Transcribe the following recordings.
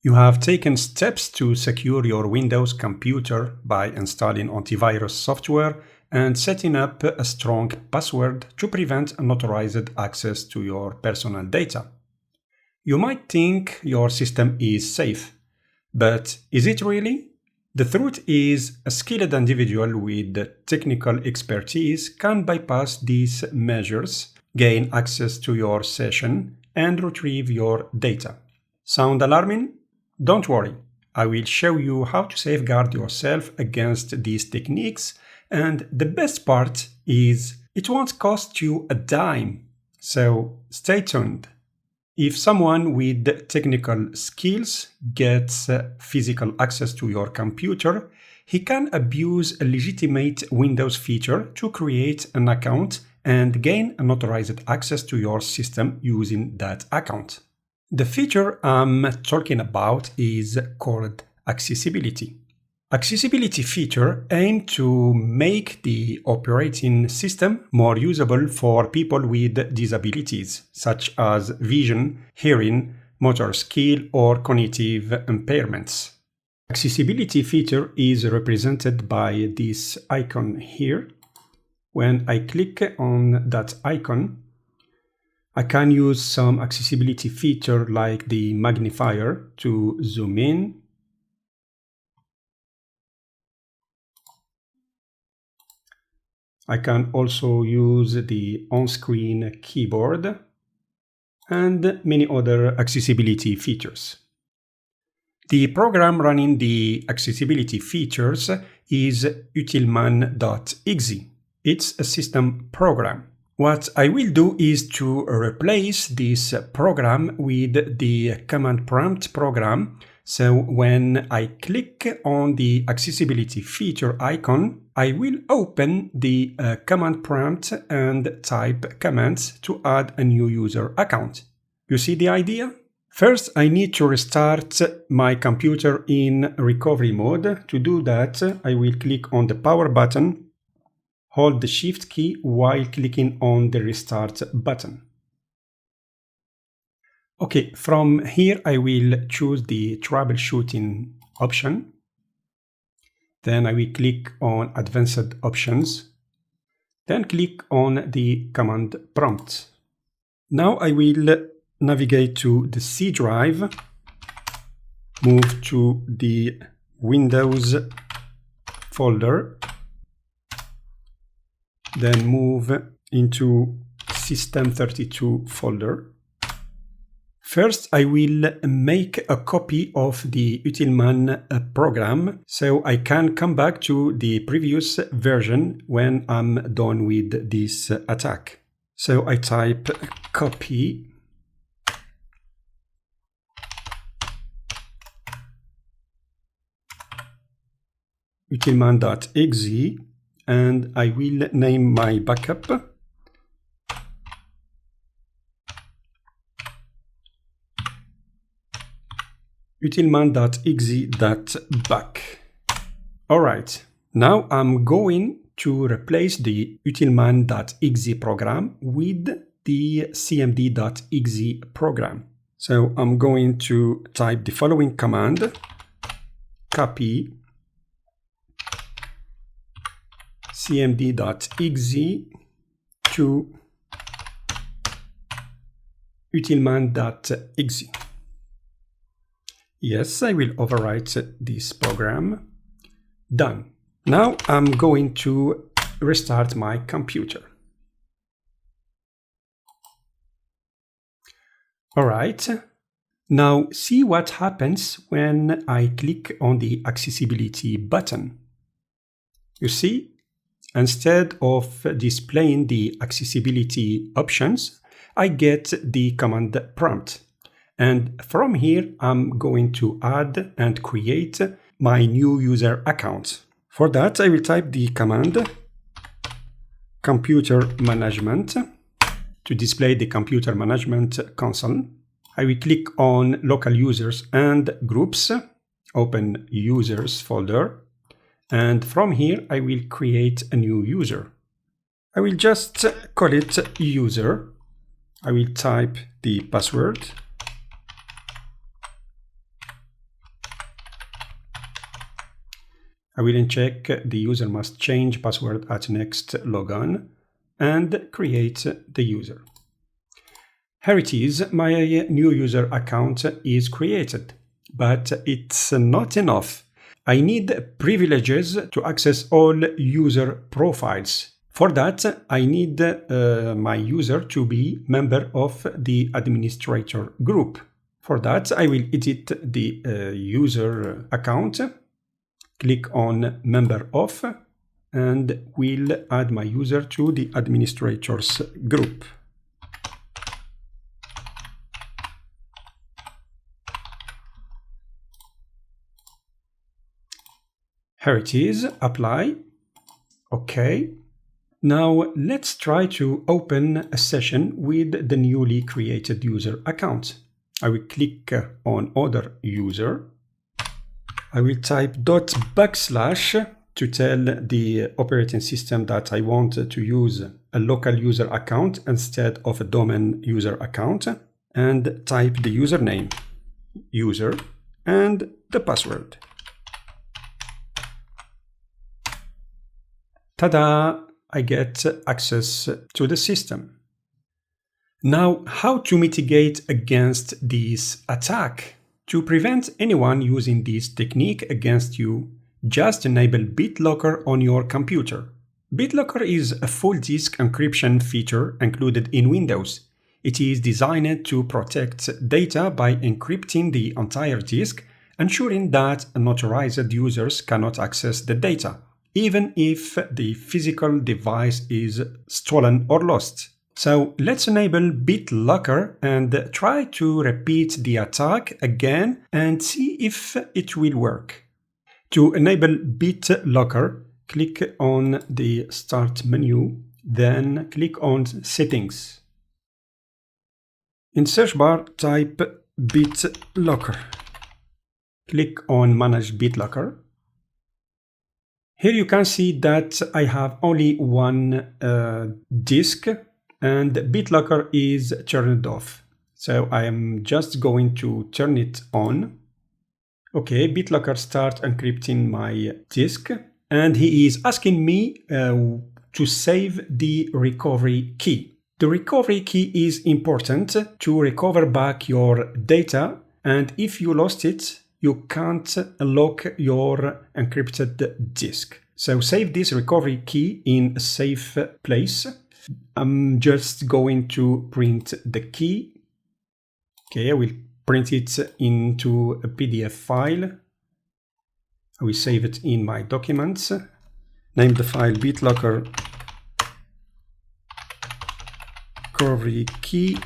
You have taken steps to secure your Windows computer by installing antivirus software and setting up a strong password to prevent unauthorized access to your personal data. You might think your system is safe, but is it really? The truth is, a skilled individual with technical expertise can bypass these measures, gain access to your session, and retrieve your data. Sound alarming? Don't worry, I will show you how to safeguard yourself against these techniques, and the best part is it won't cost you a dime. So stay tuned. If someone with technical skills gets physical access to your computer, he can abuse a legitimate Windows feature to create an account and gain unauthorized access to your system using that account. The feature I'm talking about is called accessibility. Accessibility feature aim to make the operating system more usable for people with disabilities, such as vision, hearing, motor skill, or cognitive impairments. Accessibility feature is represented by this icon here. When I click on that icon, I can use some accessibility feature like the magnifier to zoom in. I can also use the on-screen keyboard and many other accessibility features. The program running the accessibility features is utilman.exe. It's a system program. What I will do is to replace this program with the command prompt program. So when I click on the accessibility feature icon, I will open the command prompt and type commands to add a new user account. You see the idea? First, I need to restart my computer in recovery mode. To do that, I will click on the power button. Hold the Shift key while clicking on the Restart button. Okay, from here I will choose the Troubleshooting option. Then I will click on Advanced Options. Then click on the Command Prompt. Now I will navigate to the C drive, move to the Windows folder, then move into System32 folder. First, I will make a copy of the Utilman program so I can come back to the previous version when I'm done with this attack. So I type copy utilman.exe and I will name my backup utilman.exe.back. Alright, now I'm going to replace the utilman.exe program with the cmd.exe program. So I'm going to type the following command, copy cmd.exe to utilman.exe. Yes, I will overwrite this program. Done. Now I'm going to restart my computer. All right. Now see what happens when I click on the accessibility button. You see, instead of displaying the accessibility options, I get the command prompt. And from here, I'm going to add and create my new user account. For that, I will type the command computer management to display the computer management console. I will click on local users and groups, open users folder. And from here, I will create a new user. I will just call it user. I will type the password. I will uncheck the user must change password at next logon and create the user. Here it is, my new user account is created, but it's not enough. I need privileges to access all user profiles. For that, I need my user to be member of the administrator group. For that, I will edit the user account, click on member of, and will add my user to the administrators group. Here it is, apply. Okay. Now let's try to open a session with the newly created user account. I will click on other user. I will type // to tell the operating system that I want to use a local user account instead of a domain user account, and type the username, user, and the password. Ta-da! I get access to the system. Now, how to mitigate against this attack? To prevent anyone using this technique against you, just enable BitLocker on your computer. BitLocker is a full disk encryption feature included in Windows. It is designed to protect data by encrypting the entire disk, ensuring that unauthorized users cannot access the data, even if the physical device is stolen or lost. So let's enable BitLocker and try to repeat the attack again and see if it will work. To enable BitLocker, click on the Start menu, then click on Settings. In search bar, type BitLocker. Click on Manage BitLocker. Here you can see that I have only one disk and BitLocker is turned off. So I am just going to turn it on. Okay, BitLocker starts encrypting my disk and he is asking me to save the recovery key. The recovery key is important to recover back your data, and if you lost it, you can't lock your encrypted disk. So save this recovery key in a safe place. I'm just going to print the key. Okay, I will print it into a PDF file. I will save it in my documents. Name the file BitLocker recovery key.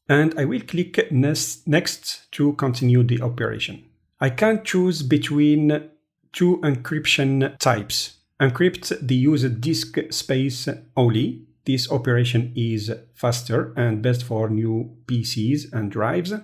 And I will click next to continue the operation. I can choose between two encryption types. Encrypt the used disk space only. This operation is faster and best for new PCs and drives.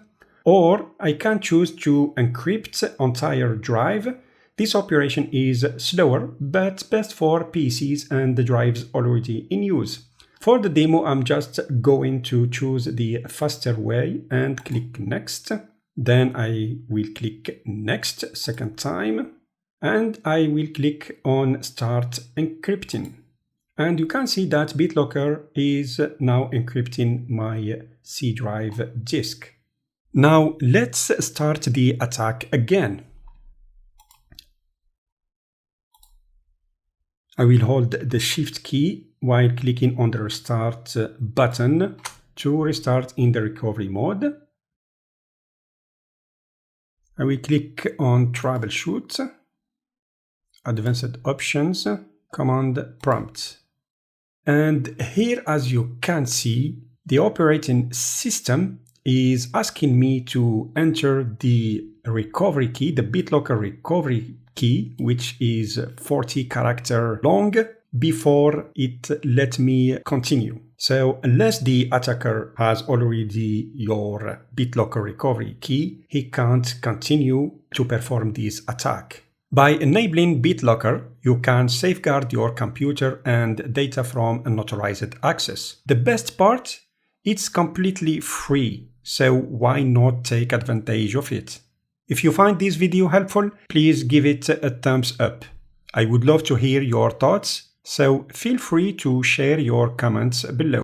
Or I can choose to encrypt entire drive. This operation is slower but best for PCs and the drives already in use. For the demo, I'm just going to choose the faster way and click Next. Then I will click Next second time. And I will click on Start Encrypting. And you can see that BitLocker is now encrypting my C drive disk. Now let's start the attack again. I will hold the Shift key while clicking on the Restart button to restart in the recovery mode. I will click on Troubleshoot, Advanced Options, Command Prompt. And here, as you can see, the operating system is asking me to enter the recovery key, the BitLocker recovery key, which is 40 characters long, before it let me continue. So unless the attacker has already your BitLocker recovery key, he can't continue to perform this attack. By enabling BitLocker, you can safeguard your computer and data from unauthorized access. The best part, it's completely free, so why not take advantage of it? If you find this video helpful, please give it a thumbs up. I would love to hear your thoughts, so feel free to share your comments below.